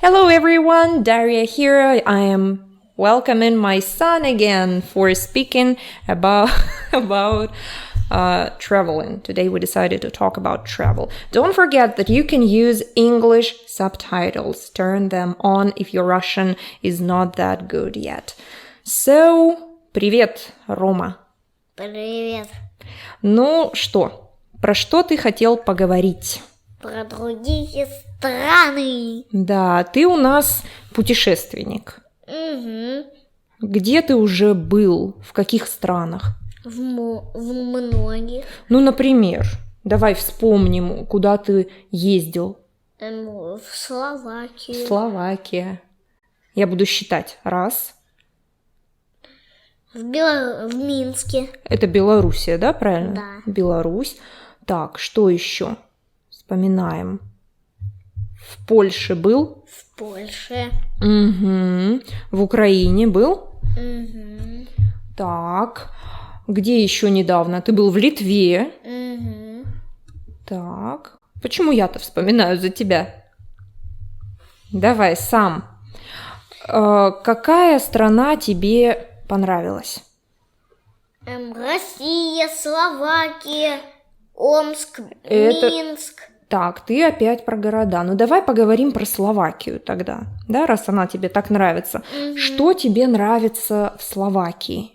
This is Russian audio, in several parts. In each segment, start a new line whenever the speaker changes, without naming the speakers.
Hello everyone, Daria here. I am welcoming my son again for speaking about traveling. Today we decided to talk about travel. Don't forget that you can use English subtitles. Turn them on if your Russian is not that good yet. So, привет, Рома.
Привет.
Ну что, про что ты хотел поговорить?
Про другие страны.
Да, ты у нас путешественник.
Угу.
Где ты уже был? В каких странах?
В многих.
Ну, например, давай вспомним, куда ты ездил.
В Словакию.
Словакия. Я буду считать. Раз.
В Минске.
Это Белоруссия, да, правильно?
Да.
Беларусь. Так, что еще? Вспоминаем. В Польше был?
В Польше.
Угу. В Украине был?
Угу.
Так. Где еще недавно? Ты был в Литве.
Угу.
Так. Почему я-то вспоминаю за тебя? Давай сам. Какая страна тебе понравилась?
Россия, Словакия, Омск,
Это-
Минск.
Так, ты опять про города. Ну, давай поговорим про Словакию тогда, да, раз она тебе так нравится.
Мгм.
Что тебе нравится в Словакии?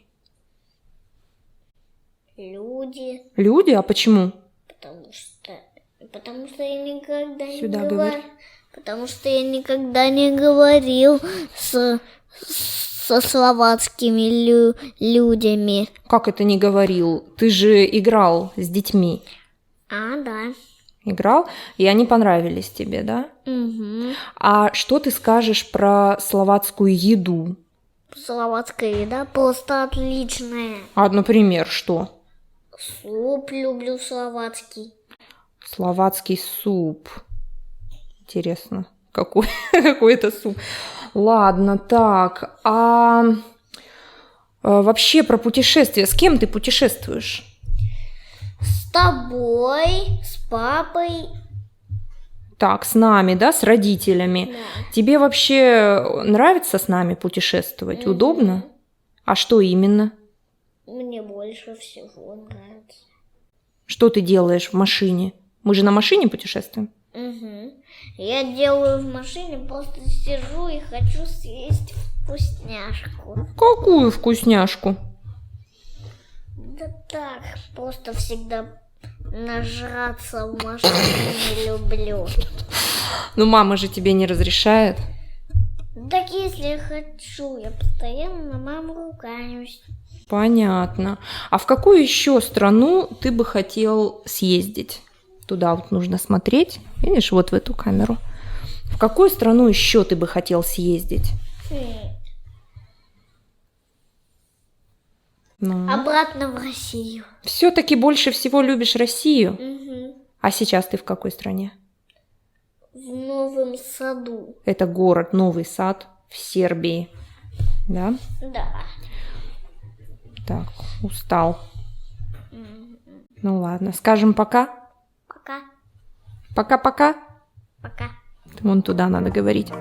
Люди.
Люди? А почему?
Потому что я никогда
Сюда
не
говори.
Потому что я никогда не говорил со словацкими людьми.
Как это не говорил? Ты же играл с детьми.
Да.
Играл, и они понравились тебе, да?
Угу.
А что ты скажешь про словацкую еду?
Словацкая еда просто отличная.
А, например, что?
Суп люблю словацкий.
Словацкий суп. Интересно, какой это суп. Ладно, так. А вообще про путешествия. С кем ты путешествуешь?
С тобой, с папой.
Так, с нами, да, с родителями.
Да.
Тебе вообще нравится с нами путешествовать?
Мгм.
Удобно? А что именно?
Мне больше всего нравится.
Что ты делаешь в машине? Мы же на машине путешествуем.
Угу. Я делаю в машине, просто сижу и хочу съесть вкусняшку.
Какую вкусняшку?
Да так, просто всегда нажраться в машине люблю.
Ну, мама же тебе не разрешает.
Так если я хочу, я постоянно на маму ругаюсь.
Понятно. А в какую еще страну ты бы хотел съездить? Туда вот нужно смотреть. Видишь, вот в эту камеру. В какую страну еще ты бы хотел съездить? Ну,
Обратно в Россию.
все-таки больше всего любишь Россию.
Угу.
А сейчас ты в какой стране?
В Новом Саду.
Это город Новый Сад в Сербии. Да?
Да.
Так, устал. Ну ладно, скажем пока.
Пока.
Пока-пока.
Пока.
Вон туда надо говорить.